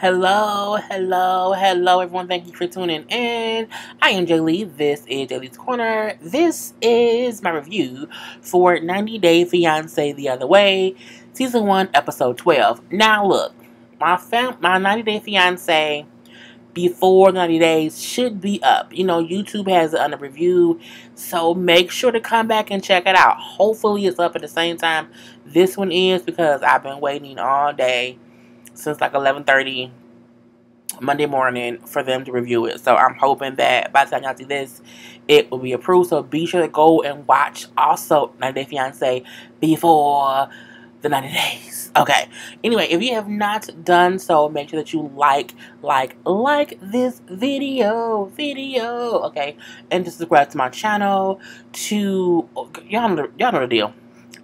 Hello, everyone. Thank you for tuning in. I am JayLee. This is JLeesCorner. This is my review for 90 Day Fiance The Other Way, Season 1, Episode 12. Now, look, my 90 Day Fiance before 90 days should be up. You know, YouTube has it under review, so make sure to come back and check it out. Hopefully, it's up at the same time this one is, because I've been waiting all day since like 11:30 Monday morning for them to review it. So I'm hoping that by the time y'all see this, it will be approved. So be sure to go and watch also 90 Day Fiance before the 90 days. Okay. Anyway, if you have not done so, make sure that you like this video. Okay. And just subscribe to my channel to, y'all know the deal.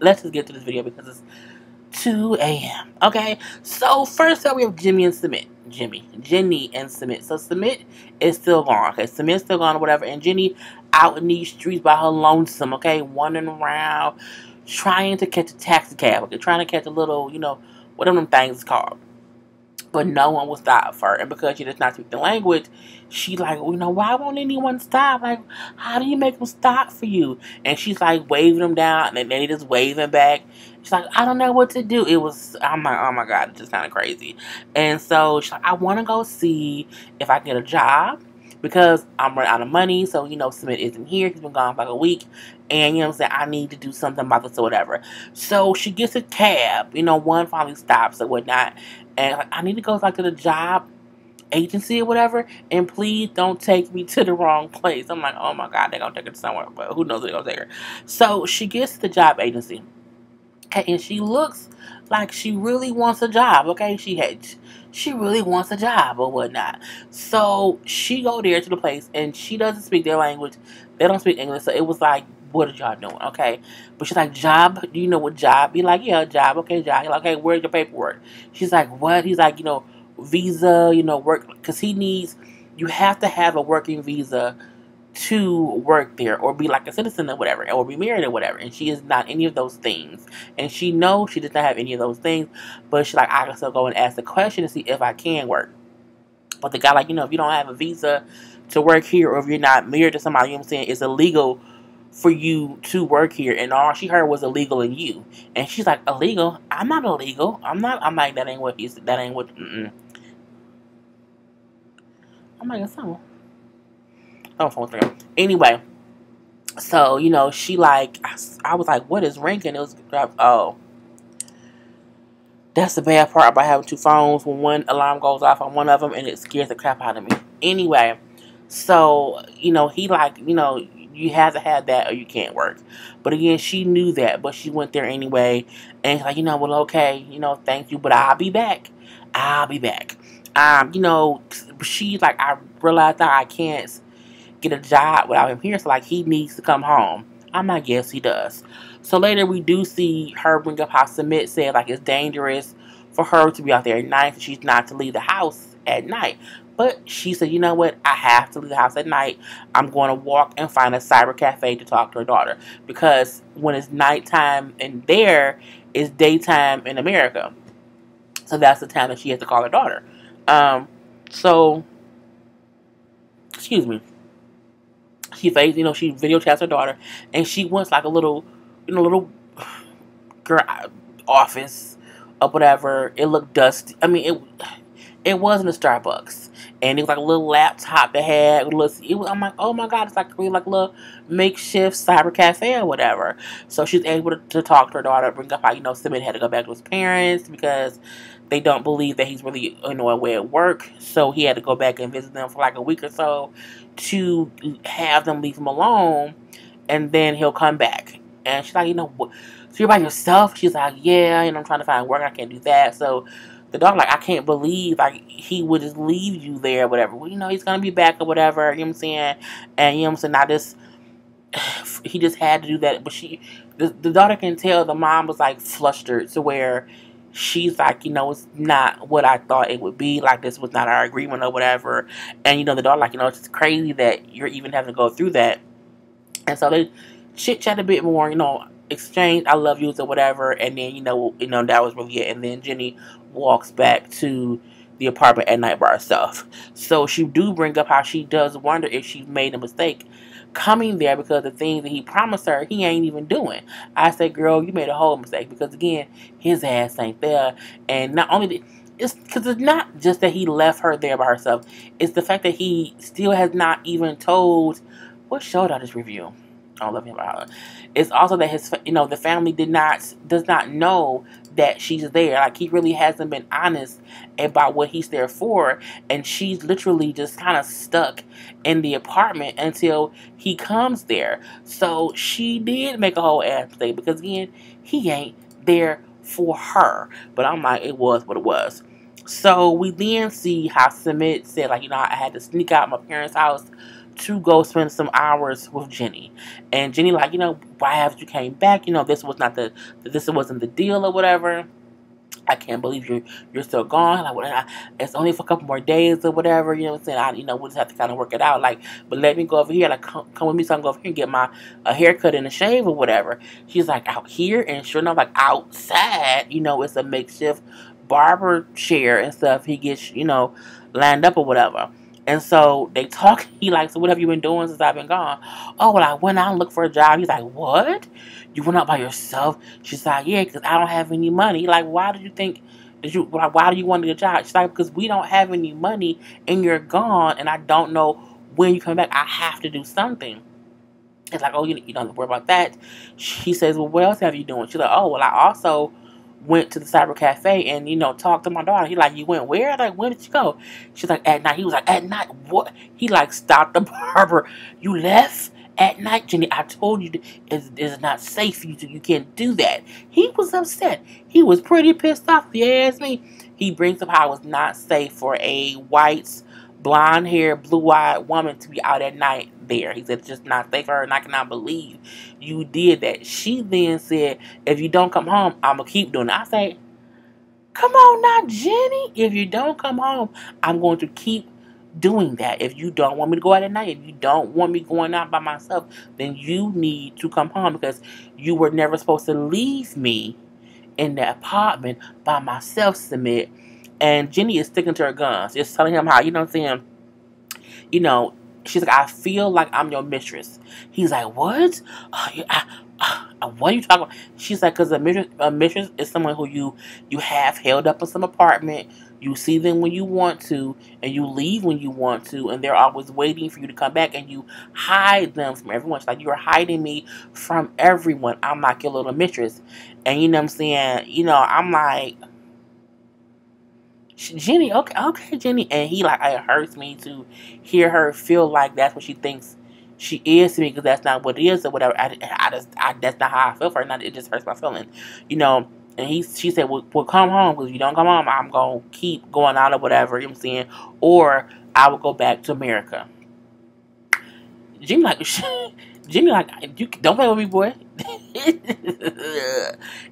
Let's just get to this video because it's 2 a.m. Okay, so first up we have Jenny and Submit. So Submit is still gone. Okay, Submit's still gone or whatever, and Jenny out in these streets by her lonesome. Okay, wandering around, trying to catch a taxi cab. Okay, trying to catch a little, you know, whatever them things is called. But no one will stop for her. And because she does not speak the language, she's like, you know, why won't anyone stop? Like, how do you make them stop for you? And she's like waving them down, and they just waving back. She's like, I don't know what to do. I'm like, oh my God, it's just kind of crazy. And so she's like, I want to go see if I can get a job, because I'm running out of money. So, you know, Submit isn't here. He's been gone for like a week. And, you know what I'm saying, I need to do something about this or whatever. So she gets a cab. You know, one finally stops or whatnot. And like, I need to go like to the job agency or whatever. And please don't take me to the wrong place. I'm like, oh my God, they're going to take her somewhere. But who knows where they're going to take her. So she gets to the job agency. Okay, and she looks like she really wants a job. Okay, she really wants a job or whatnot. So she go there to the place, and she doesn't speak their language. They don't speak English. So it was like, what are y'all doing? Okay, but she's like, job? Do you know what job? Be like, yeah, job. Okay, job. He's like, okay, where's your paperwork? She's like, what? He's like, you know, visa. You know, work, because you have to have a working visa to work there, or be like a citizen or whatever, or be married or whatever. And she is not any of those things, and she knows she does not have any of those things. But she's like, I can still go and ask the question to see if I can work. But the guy, like, you know, if you don't have a visa to work here, or if you're not married to somebody, you know what I'm saying, it's illegal for you to work here. And all she heard was illegal in you. And she's like, illegal? I'm not illegal. I'm like, that ain't what I'm like, it's someone. Anyway, so, you know, she like, I was like, what is ringing? It was, oh, that's the bad part about having two phones. When one alarm goes off on one of them, and it scares the crap out of me. Anyway, so, you know, he like, you know, you have to have that or you can't work. But again, she knew that, but she went there anyway. And she's like, you know, well, okay, you know, thank you, but I'll be back. You know, she's like, I realized that I can't get a job without him here, so like he needs to come home. I'm like, yes, he does. So later we do see her bring up how Submit said like it's dangerous for her to be out there at night, so she's not to leave the house at night. But she said, you know what, I have to leave the house at night. I'm going to walk and find a cyber cafe to talk to her daughter, because when it's nighttime and there, it's daytime in America. So that's the time that she has to call her daughter. So excuse me. She video chats her daughter, and she wants like a little, you know, little girl office or whatever. It looked dusty. I mean, it wasn't a Starbucks, and it was like a little laptop that had I'm like, oh my God, it's like really like a little makeshift cyber cafe or whatever. So she's able to talk to her daughter, bring up how, you know, Submit had to go back to his parents because they don't believe that he's really, you know, away at work. So he had to go back and visit them for like a week or so to have them leave him alone, and then he'll come back. And she's like, you know, what? So you're by yourself? She's like, yeah, and I'm trying to find work. I can't do that. So the dog like, I can't believe like he would just leave you there or whatever. Well, you know, he's gonna be back or whatever. You know what I'm saying? And you know what I'm saying? He just had to do that. But the daughter can tell the mom was like flustered to where she's like, you know, it's not what I thought it would be. Like, this was not our agreement or whatever. And, you know, the daughter like, you know, it's just crazy that you're even having to go through that. And so they chit-chat a bit more, you know, exchange I love yous or whatever. And then, you know, that was really it. And then Jenny walks back to the apartment at night by herself. So she do bring up how she does wonder if she made a mistake coming there, because the things that he promised her, he ain't even doing. I said, girl, you made a whole mistake, because again, his ass ain't there. And not only it's because it's not just that he left her there by herself. It's the fact that he still has not even told. What show did I just review? I love him about her. It's also that his, the family does not know that she's there. Like, he really hasn't been honest about what he's there for, and she's literally just kind of stuck in the apartment until he comes there. So she did make a whole ass mistake, because again, he ain't there for her. But I'm like, it was what it was. So we then see how Sumit said, like, I had to sneak out my parents' house to go spend some hours with Jenny. And Jenny, like, why haven't you came back? This wasn't the deal or whatever. I can't believe you're still gone. Like, it's only for a couple more days or whatever. You know what I'm saying? We'll just have to kind of work it out. Like, but let me go over here. Like, come with me so I can go over here and get a haircut and a shave or whatever. She's like, out here? And sure enough, like, outside, it's a makeshift barber chair and stuff. He gets, lined up or whatever. And so they talk. He like, so what have you been doing since I've been gone? Oh, well, I went out and looked for a job. He's like, what? You went out by yourself? She's like, yeah, because I don't have any money. Like, why do you think, why do you want to get a job? She's like, because we don't have any money and you're gone and I don't know when you come back. I have to do something. It's like, oh, you don't have to worry about that. She says, well, what else have you doing? She's like, oh, well, I also went to the cyber cafe and, talked to my daughter. He like, you went where? Like, when did you go? She's like, at night. He was like, at night? What? He like, stopped the barber. You left at night, Jenny? I told you it's not safe for you to, you can't do that. He was upset. He was pretty pissed off, if you ask me. He brings up how it was not safe for a white, blonde-haired, blue-eyed woman to be out at night there. He said it's just not safe for her, and I cannot believe you did that. She then said, if you don't come home, I'm going to keep doing it. I say, come on now, Jenny. If you don't come home, I'm going to keep doing that. If you don't want me to go out at night, if you don't want me going out by myself, then you need to come home, because you were never supposed to leave me in the apartment by myself, Sumit. And Jenny is sticking to her guns, just telling him how, she's like, I feel like I'm your mistress. He's like, what? What are you talking about? She's like, because a mistress is someone who you have held up in some apartment. You see them when you want to, and you leave when you want to, and they're always waiting for you to come back, and you hide them from everyone. It's like, you're hiding me from everyone. I'm like your little mistress. And you know what I'm saying? I'm like, Jenny, okay, Jenny. And he like, it hurts me to hear her feel like that's what she thinks she is to me, because that's not what it is or whatever. That's not how I feel for her. It just hurts my feelings, And she said, well, come home, because if you don't come home, I'm going to keep going out or whatever, you know what I'm saying? Or I will go back to America. Jimmy like, you don't play with me, boy.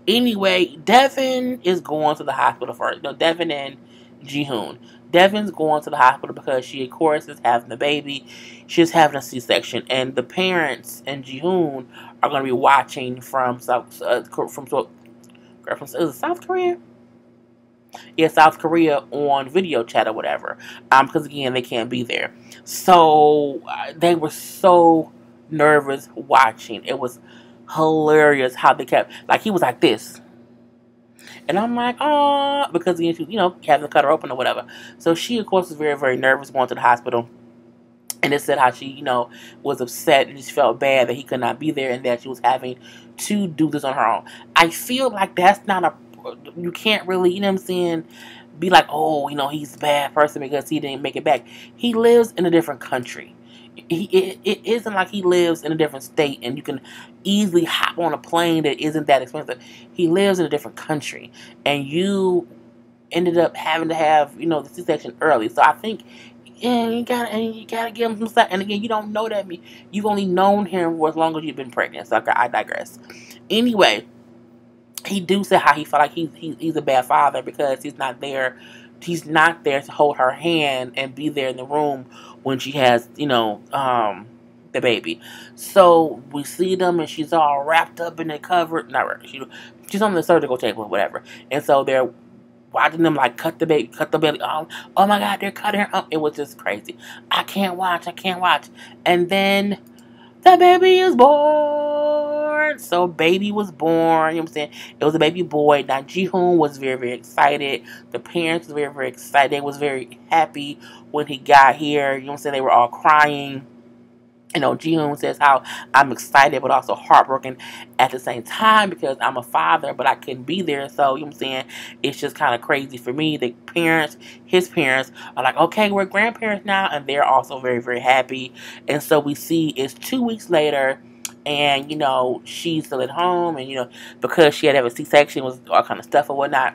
Anyway, Devin is going to the hospital first. Devin and Ji-hoon. Devin's going to the hospital because she, of course, is having a baby. She's having a C-section. And the parents and Ji-hoon are going to be watching from South Korea? Yeah, South Korea on video chat or whatever. Because, again, they can't be there. So, they were so nervous watching. It was hilarious how they kept, like, he was like this. And I'm like, oh, because, he having to cut her open or whatever. So she, of course, was very, very nervous going to the hospital. And it said how she, was upset and just felt bad that he could not be there and that she was having to do this on her own. I feel like that's not you can't really, you know what I'm saying, be like, oh, he's a bad person because he didn't make it back. He lives in a different country. It isn't like he lives in a different state and you can easily hop on a plane that isn't that expensive. He lives in a different country, and you ended up having to have, the C-section early. So I think, yeah, you gotta give him some slack. And again, you don't know that you've only known him for as long as you've been pregnant. So I digress. Anyway, he do say how he felt like he's a bad father because he's not there. He's not there to hold her hand and be there in the room when she has, the baby. So we see them and she's all wrapped up in the cover. She's on the surgical table or whatever. And so they're watching them like cut the belly off. Oh my God, they're cutting her up. It was just crazy. I can't watch. And then the baby is born. So baby was born. You know what I'm saying? It was a baby boy. Now Ji-hoon was very, very excited. The parents were very, very excited. They was very happy when he got here. You know what I'm saying? They were all crying. You know, Ji-hoon says how I'm excited but also heartbroken at the same time because I'm a father but I couldn't be there. So, you know what I'm saying? It's just kind of crazy for me. The parents, his parents, are like, okay, we're grandparents now. And they're also very, very happy. And so we see it's 2 weeks later. And, you know, she's still at home. And, you know, because she had to have a C-section, was all kind of stuff or whatnot.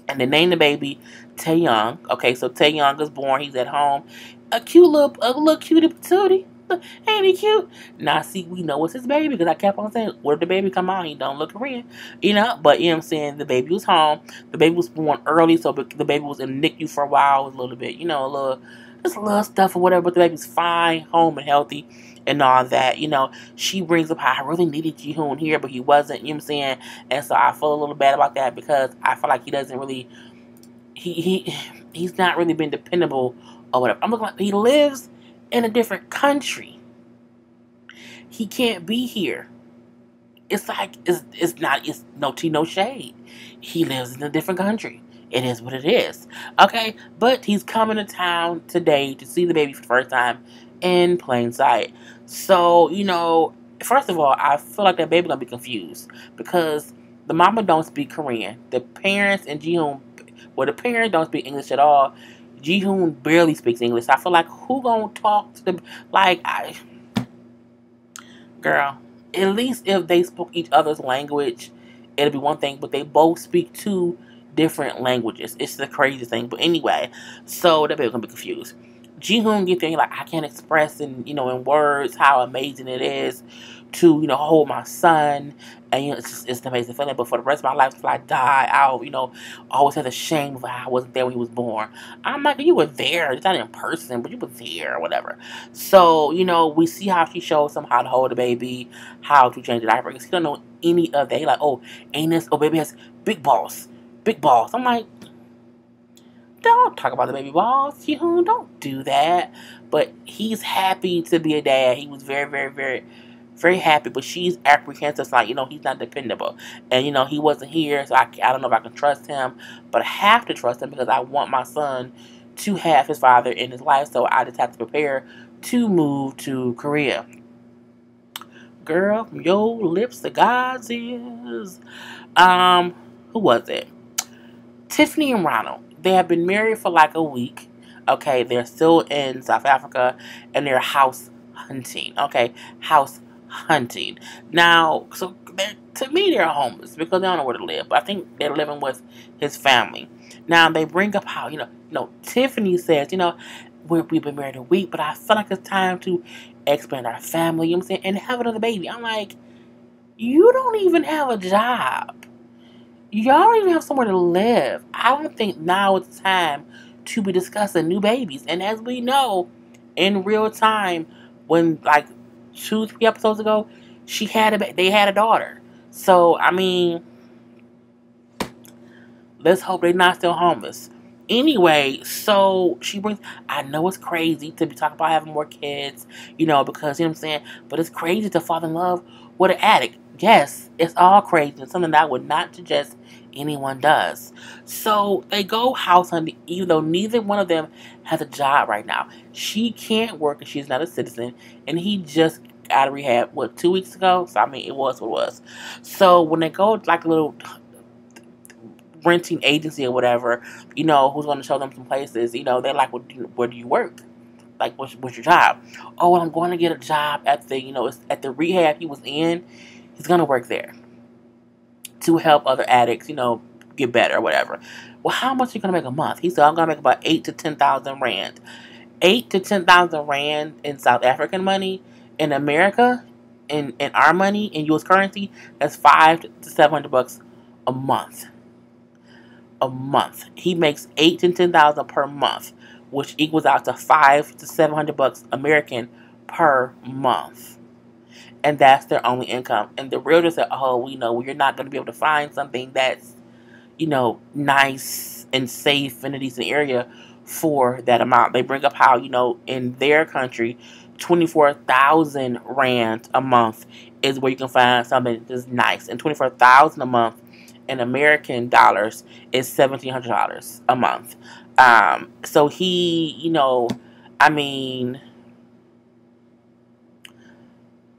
And they named the baby Taeyoung. Okay, so Taeyoung is born. He's at home. A little cutie patootie. Ain't he cute? Now, see, we know it's his baby because I kept on saying, where did the baby come out? He don't look Korean. You know, but you know what I'm saying? The baby was home. The baby was born early, so the baby was in NICU for a while. It was a little bit, you know, just a little stuff or whatever, but the baby's fine, home, and healthy, and all that. You know, she brings up how I really needed Ji-hoon here, but he wasn't, you know what I'm saying? And so I feel a little bad about that because I feel like he doesn't really, he's not really been dependable or whatever. I'm looking like he lives in a different country. He can't be here. It's like, it's no tea, no shade. He lives in a different country. It is what it is. Okay? But he's coming to town today to see the baby for the first time in plain sight. So, you know, first of all, I feel like that baby gonna be confused because the mama don't speak Korean. The parents and Ji-hoon, well, the parents don't speak English at all. Ji-hoon barely speaks English. I feel like who gonna talk to them? Like, girl, at least if they spoke each other's language, it'd be one thing. But they both speak two different languages. It's the craziest thing. But anyway, so that baby's gonna be confused. Ji-hoon get there, he's like, I can't express in words how amazing it is to hold my son, and it's an amazing feeling. But for the rest of my life, till I die, I'll always have the shame of how I wasn't there when he was born. I'm like, you were there. It's not in person, but you were there or whatever. So we see how she shows him how to hold a baby, how to change the diaper. Because he don't know any of that. He's like, oh, anus, oh, baby has big balls, big balls. I'm like, don't talk about the baby balls. Don't do that. But he's happy to be a dad. He was very, very, very, very happy. But she's apprehensive. Like, he's not dependable. And, he wasn't here. So I don't know if I can trust him. But I have to trust him because I want my son to have his father in his life. So I just have to prepare to move to Korea. Girl, from your lips to God's ears. Who was it? Tiffany and Ronald. They have been married for like a week. Okay, they're still in South Africa and they're house hunting. Okay, house hunting. Now, so to me, they're homeless because they don't know where to live. But I think they're living with his family. Now, they bring up how, Tiffany says, we've been married a week, but I feel like it's time to expand our family, you know what I'm saying, and have another baby. I'm like, you don't even have a job. Y'all don't even have somewhere to live. I don't think now it's time to be discussing new babies. And as we know, in real time, when like 2-3 episodes ago, they had a daughter. So I mean, let's hope they're not still homeless. Anyway, so she brings. I know it's crazy to be talking about having more kids, because you know what I'm saying. But it's crazy to fall in love with an addict. Yes, it's all crazy. It's something that I would not suggest anyone does. So they go house hunting, even though neither one of them has a job right now. She can't work and she's not a citizen, and he just out of rehab 2 weeks ago. So I mean, it was what it was. So when they go like a little renting agency or whatever, who's going to show them some places, they're like, where do you work? Like, what's your job? Oh, well, I'm going to get a job at the, it's at the rehab he was in. He's going to work there to help other addicts, get better or whatever. Well, how much are you going to make a month? He said, I'm going to make about 8 to 10,000 rand. 8 to 10,000 rand in South African money. In America, in our money, in U.S. currency, that's $500 to $700 a month. A month. He makes 8 to 10,000 per month, which equals out to $500 to $700 American per month. And that's their only income. And the realtor said, oh, we know you're not going to be able to find something that's, nice and safe in a decent area for that amount. They bring up how, in their country, 24,000 rand a month is where you can find something that's nice. And 24,000 a month in American dollars is $1,700 a month. So he, I mean,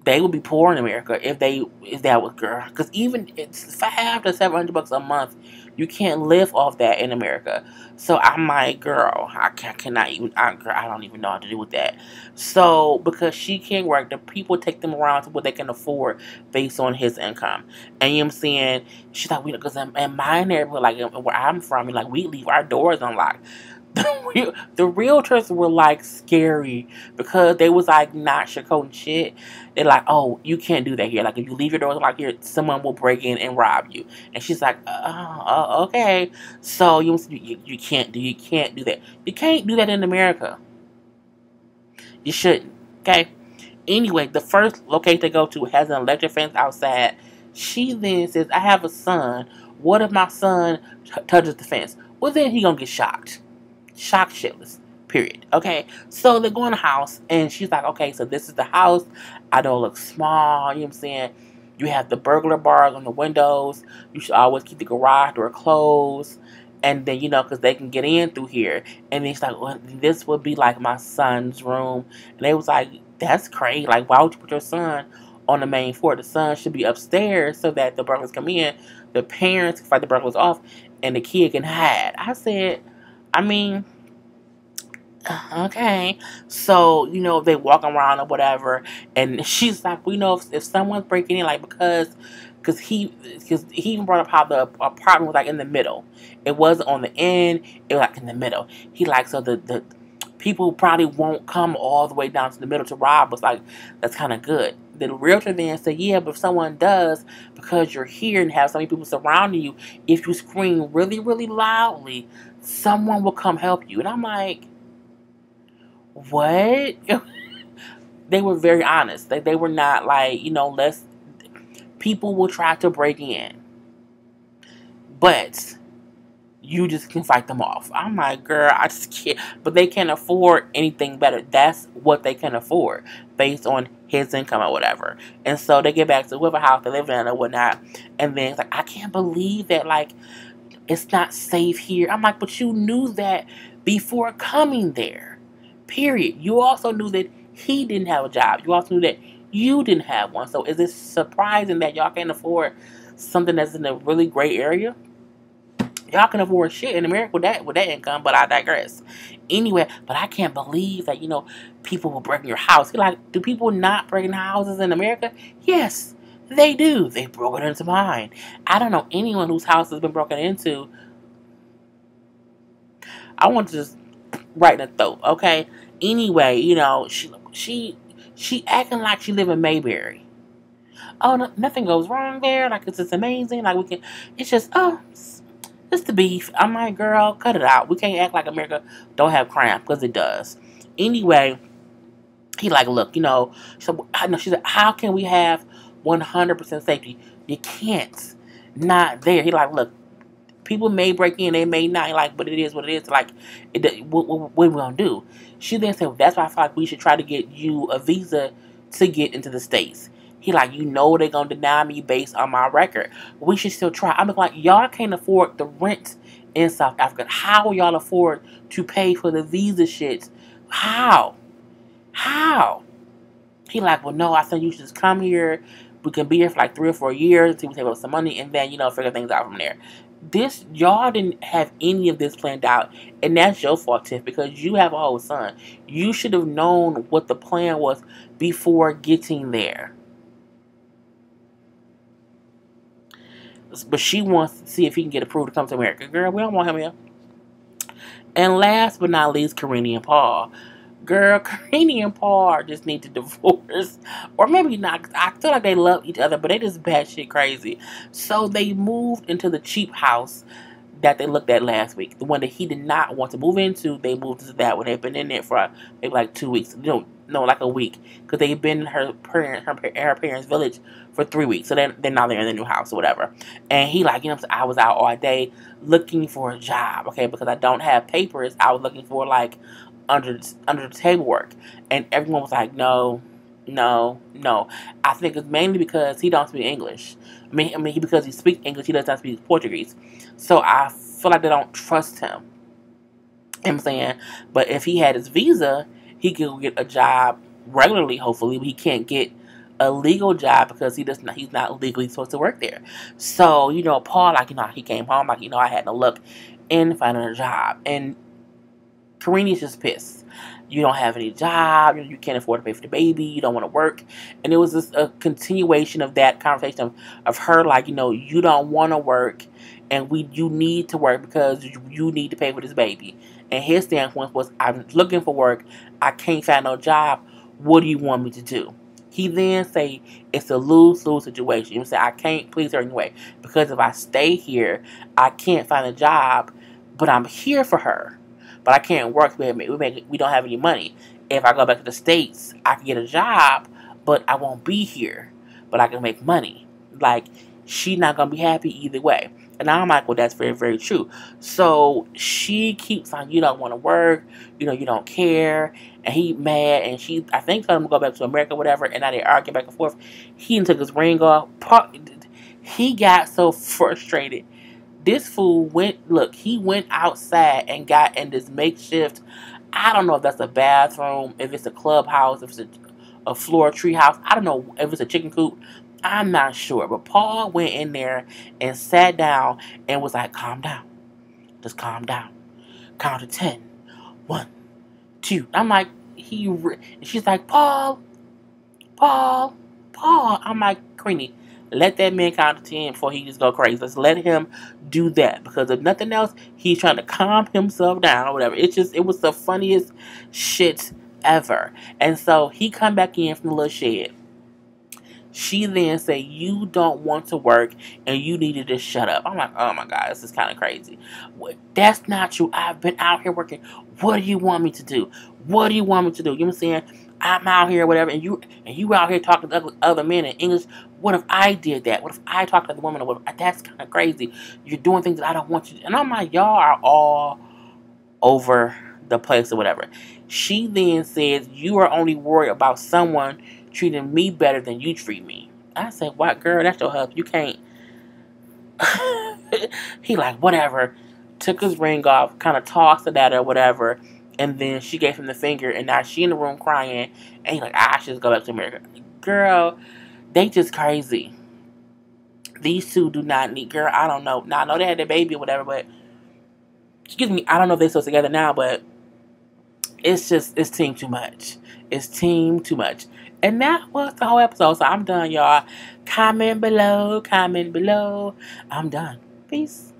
they would be poor in America if that was, girl. Because even it's $500 to $700 a month, you can't live off that in America. So I'm like, girl, cannot even. Girl, I don't even know how to do with that. So because she can't work, the people take them around to what they can afford based on his income. And you know what I'm saying? She's like, because in my neighborhood, like where I'm from, like we leave our doors unlocked. The realtors were like scary because they was like not sugarcoating shit. They're like, oh, you can't do that here. Like if you leave your doors like here, someone will break in and rob you. And she's like, oh, okay. So you can't do that. You can't do that in America. You shouldn't. Okay. Anyway, the first location they go to has an electric fence outside. She then says, I have a son. What if my son touches the fence? Well, then he gonna get shocked. Shocked shitless. Period. Okay. So they go in the house and she's like, okay, so this is the house. I know it looks small. You know what I'm saying? You have the burglar bars on the windows. You should always keep the garage door closed. And then, because they can get in through here. And then she's like, well, this would be like my son's room. And they was like, that's crazy. Like, why would you put your son on the main floor? The son should be upstairs so that the burglars come in. The parents can fight the burglars off. And the kid can hide. I said, I mean, okay. So, they walk around or whatever. And she's like, we know if someone's breaking in, like, because he even brought up how the apartment was like in the middle. It wasn't on the end. It was like in the middle. He like, so the people probably won't come all the way down to the middle to rob us. Like, that's kind of good. The realtor then said, yeah, but if someone does, because you're here and have so many people surrounding you, if you scream really, really loudly, someone will come help you. And I'm like, what? They were very honest. They were not like, people will try to break in. But you just can fight them off. I'm like, girl, I just can't. But they can't afford anything better. That's what they can afford based on his income or whatever. And so they get back to whatever house they live in or whatnot. And then it's like, I can't believe that, like, it's not safe here. I'm like, but you knew that before coming there. Period. You also knew that he didn't have a job. You also knew that you didn't have one. So is it surprising that y'all can't afford something that's in a really great area? Y'all can afford shit in America with that income, but I digress. Anyway, but I can't believe that, people will break in your house. You're like, do people not break in houses in America? Yes, they do. They broke it into mine. I don't know anyone whose house has been broken into. I want to just right in the throat, okay? Anyway, she acting like she live in Mayberry. Oh, no, nothing goes wrong there. Like, it's just amazing. Like, it's just, it's the beef. I'm like, girl, cut it out. We can't act like America don't have crime, because it does. Anyway, he like, look, so I know she's like, how can we have 100% safety? You can't. Not there. He like, look, people may break in, they may not. Like, but it is what it is. Like, what are we gonna do? She then said, well, that's why I feel like we should try to get you a visa to get into the States. He like, they're gonna deny me based on my record. We should still try. I'm like, y'all can't afford the rent in South Africa. How will y'all afford to pay for the visa shit? How? He like, well, no, I said you should just come here. We can be here for like 3 or 4 years until we save up some money, and then, figure things out from there. Y'all didn't have any of this planned out, and that's your fault, Tiff, because you have a whole son. You should have known what the plan was before getting there. But she wants to see if he can get approved to come to America. Girl, we don't want him here. And last but not least, Karina and Paul. Girl, Karina and Paul just need to divorce. Or maybe not. I feel like they love each other, but they just batshit crazy. So they moved into the cheap house that they looked at last week. The one that he did not want to move into, they moved into that one. They've been in there for maybe like 2 weeks. no, like a week, because they've been in her parents' village for 3 weeks. So then now they're in the new house or whatever. And he like, I was out all day looking for a job, okay, because I don't have papers. I was looking for like under the table work, and everyone was like, no. I think it's mainly because he don't speak English. I mean, because he speaks English, he does not speak Portuguese. So I feel like they don't trust him. You know what I'm saying? But if he had his visa, he could get a job regularly, hopefully. But he can't get a legal job because he's not legally supposed to work there. So, Paul, like, he came home, like, I had no luck in finding a job. And Karini's just pissed. You don't have any job. You can't afford to pay for the baby. You don't want to work. And it was just a continuation of that conversation of her, like, you don't want to work, and you need to work because you need to pay for this baby. And his standpoint was, I'm looking for work. I can't find no job. What do you want me to do? He then say it's a lose-lose situation. He say, I can't please her anyway, because if I stay here, I can't find a job, but I'm here for her. But I can't work. We don't have any money. If I go back to the States, I can get a job, but I won't be here. But I can make money. Like, she's not going to be happy either way. And I'm like, well, that's very, very true. So she keeps on, you don't want to work. You don't care. And he mad. And she, I think, told him to go back to America or whatever. And now they're arguing back and forth. He took his ring off. He got so frustrated. This fool he went outside and got in this makeshift, I don't know if that's a bathroom, if it's a clubhouse, if it's a floor tree house. I don't know if it's a chicken coop. I'm not sure. But Paul went in there and sat down and was like, calm down. Just calm down. Count to 10. 1, 2. I'm like, she's like, Paul. I'm like, Queenie, let that man count to 10 before he just go crazy. Let's let him do that. Because if nothing else, he's trying to calm himself down or whatever. It was the funniest shit ever. And so he come back in from the little shed. She then say, you don't want to work and you need to just shut up. I'm like, oh my God, this is kind of crazy. That's not true. I've been out here working. What do you want me to do? What do you want me to do? You know what I'm saying? I'm out here, whatever, and you out here talking to other men in English. What if I did that? What if I talked to other women? That's kind of crazy. You're doing things that I don't want you to. And I'm like, y'all are all over the place or whatever. She then says, you are only worried about someone treating me better than you treat me. I said, what, girl? That's your husband. You can't. He like, whatever. Took his ring off, kind of tossed it at her or whatever. And then she gave him the finger, and now she in the room crying. And he's like, I should just go back to America. Girl, they just crazy. These two do not need, girl, I don't know. Now, I know they had their baby or whatever, but, excuse me, I don't know if they're still together now, but it's team too much. It's team too much. And that was the whole episode. So I'm done, y'all. Comment below. I'm done. Peace.